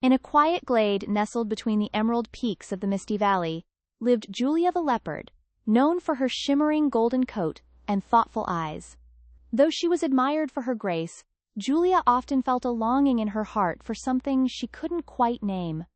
In a quiet glade nestled between the emerald peaks of the Misty Valley, lived Julia the leopard, known for her shimmering golden coat and thoughtful eyes. Though she was admired for her grace, Julia often felt a longing in her heart for something she couldn't quite name,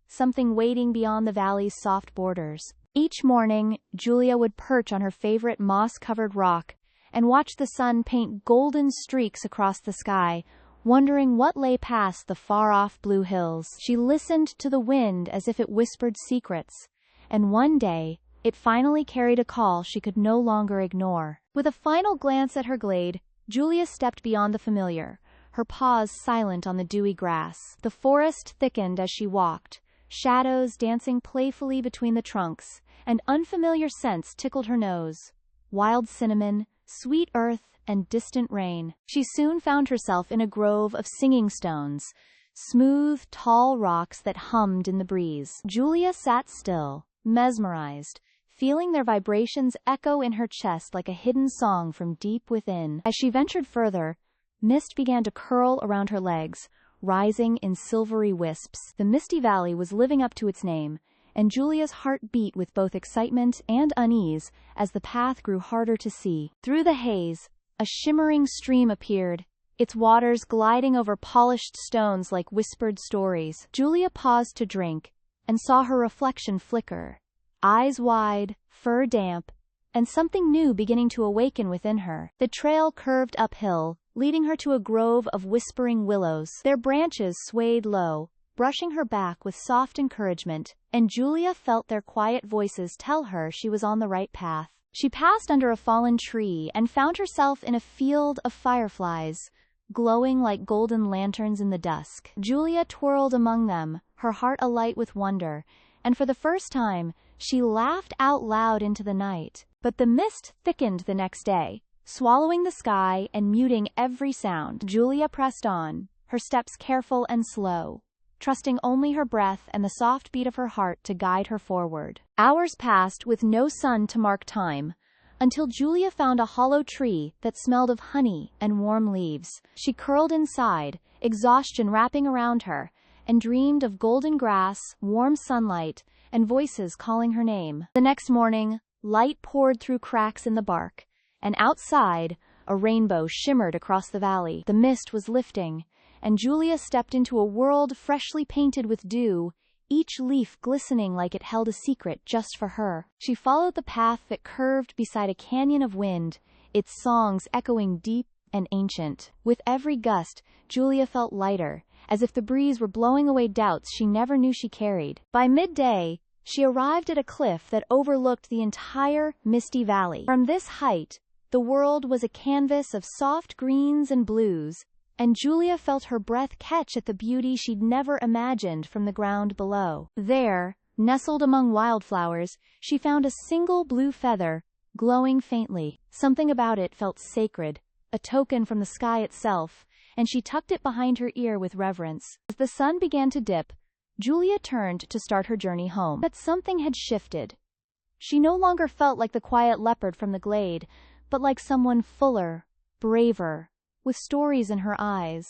something waiting beyond the valley's soft borders. Each morning, Julia would perch on her favorite moss-covered rock and watch the sun paint golden streaks across the sky, wondering what lay past the far-off blue hills. She listened to the wind as if it whispered secrets, and one day, it finally carried a call she could no longer ignore. With a final glance at her glade, Julia stepped beyond the familiar, her paws silent on the dewy grass. The forest thickened as she walked, shadows dancing playfully between the trunks, and unfamiliar scents tickled her nose. Wild cinnamon, sweet earth, and distant rain. She soon found herself in a grove of singing stones, smooth, tall rocks that hummed in the breeze. Julia sat still, mesmerized, feeling their vibrations echo in her chest like a hidden song from deep within. As she ventured further, mist began to curl around her legs, rising in silvery wisps. The Misty Valley was living up to its name, and Julia's heart beat with both excitement and unease as the path grew harder to see. Through the haze, a shimmering stream appeared, its waters gliding over polished stones like whispered stories. Julia paused to drink, and saw her reflection flicker, eyes wide, fur damp, and something new beginning to awaken within her. The trail curved uphill, leading her to a grove of whispering willows. Their branches swayed low, brushing her back with soft encouragement, and Julia felt their quiet voices tell her she was on the right path. She passed under a fallen tree and found herself in a field of fireflies, glowing like golden lanterns in the dusk. Julia twirled among them, her heart alight with wonder, and for the first time, she laughed out loud into the night. But the mist thickened the next day, swallowing the sky and muting every sound. Julia pressed on, her steps careful and slow, trusting only her breath and the soft beat of her heart to guide her forward. Hours passed with no sun to mark time, until Julia found a hollow tree that smelled of honey and warm leaves. She curled inside, exhaustion wrapping around her, and dreamed of golden grass, warm sunlight, and voices calling her name. The next morning, light poured through cracks in the bark, and outside, a rainbow shimmered across the valley. The mist was lifting, and Julia stepped into a world freshly painted with dew, each leaf glistening like it held a secret just for her. She followed the path that curved beside a canyon of wind, its songs echoing deep and ancient. With every gust, Julia felt lighter, as if the breeze were blowing away doubts she never knew she carried. By midday, she arrived at a cliff that overlooked the entire Misty Valley. From this height, the world was a canvas of soft greens and blues, and Julia felt her breath catch at the beauty she'd never imagined from the ground below. There, nestled among wildflowers, she found a single blue feather, glowing faintly. Something about it felt sacred, a token from the sky itself, and she tucked it behind her ear with reverence. As the sun began to dip, Julia turned to start her journey home. But something had shifted. She no longer felt like the quiet leopard from the glade, but like someone fuller, braver, with stories in her eyes.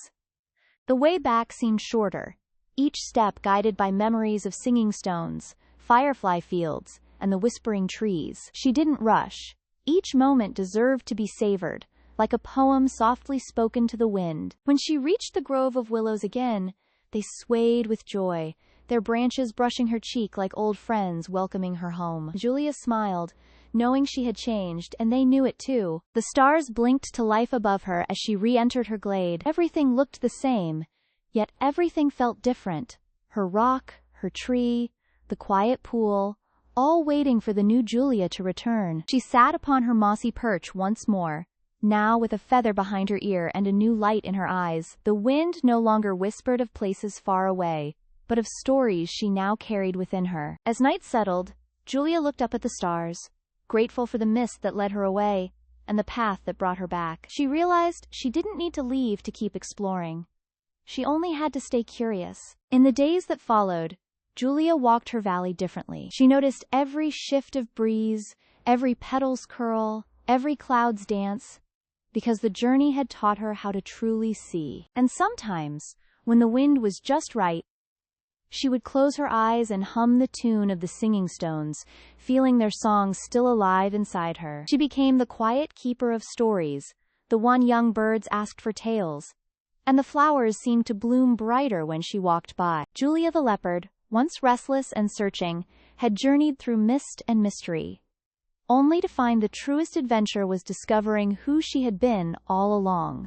The way back seemed shorter, each step guided by memories of singing stones, firefly fields, and the whispering trees. She didn't rush. Each moment deserved to be savored, like a poem softly spoken to the wind. When she reached the grove of willows again, they swayed with joy, their branches brushing her cheek like old friends welcoming her home. Julia smiled, knowing she had changed, and they knew it too. The stars blinked to life above her as she re-entered her glade. Everything looked the same, yet everything felt different. Her rock, her tree, the quiet pool, all waiting for the new Julia to return. She sat upon her mossy perch once more, now with a feather behind her ear and a new light in her eyes. The wind no longer whispered of places far away, but of stories she now carried within her. As night settled, Julia looked up at the stars, grateful for the mist that led her away, and the path that brought her back. She realized she didn't need to leave to keep exploring. She only had to stay curious. In the days that followed, Julia walked her valley differently. She noticed every shift of breeze, every petal's curl, every cloud's dance, because the journey had taught her how to truly see. And sometimes, when the wind was just right, She would close her eyes and hum the tune of the singing stones, feeling their songs still alive inside her. She became the quiet keeper of stories, the one young birds asked for tales, and the flowers seemed to bloom brighter when she walked by. Julia the leopard, once restless and searching, had journeyed through mist and mystery, only to find the truest adventure was discovering who she had been all along.